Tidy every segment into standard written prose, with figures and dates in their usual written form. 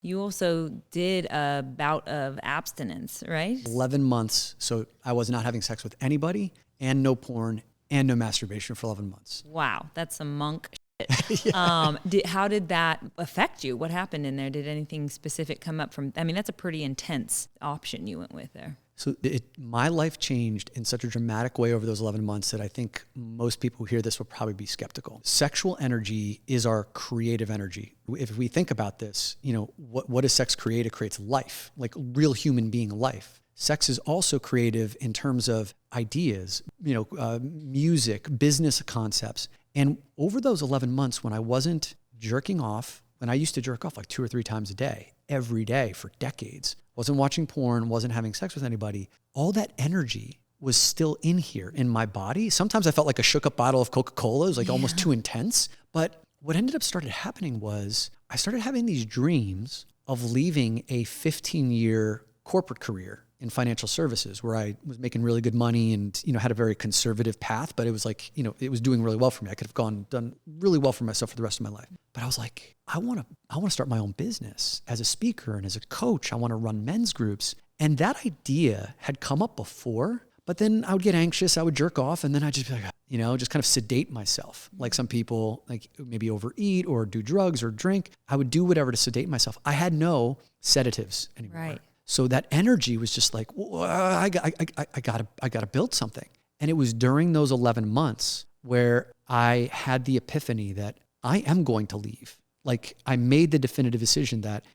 You also did a bout of abstinence, right? 11 months. So I was not having sex with anybody and no porn and no masturbation for 11 months. Wow, that's some monk shit. Yeah. How did that affect you? What happened in there? Did anything specific come up from, I mean, that's a pretty intense option you went with there. So my life changed in such a dramatic way over those 11 months that I think most people who hear this will probably be skeptical. Sexual energy is our creative energy. If we think about this, what does sex create? It creates life, like real human being life. Sex is also creative in terms of ideas, music, business concepts. And over those 11 months when I wasn't jerking off, and I used to jerk off like 2 or 3 times a day, every day for decades, wasn't watching porn, wasn't having sex with anybody, all that energy was still in here in my body. Sometimes I felt like a shook up bottle of Coca-Cola. It was like almost too intense. But what ended up started happening was I started having these dreams of leaving a 15-year corporate career in financial services where I was making really good money and, had a very conservative path, but it was like, it was doing really well for me. I could have done really well for myself for the rest of my life. But I was like, I want to start my own business as a speaker and as a coach. I want to run men's groups. And that idea had come up before, but then I would get anxious. I would jerk off and then I'd just be like, just kind of sedate myself. Like some people like maybe overeat or do drugs or drink. I would do whatever to sedate myself. I had no sedatives anymore. Right. So that energy was just like, I gotta build something. And it was during those 11 months where I had the epiphany that I am going to leave. Like I made the definitive decision that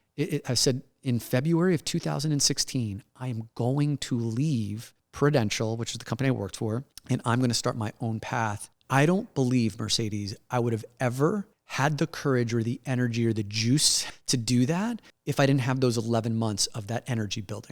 I said in February of 2016, I am going to leave Prudential, which is the company I worked for, and I'm going to start my own path. I don't believe, Mercedes, I would have ever had the courage or the energy or the juice to do that if I didn't have those 11 months of that energy building.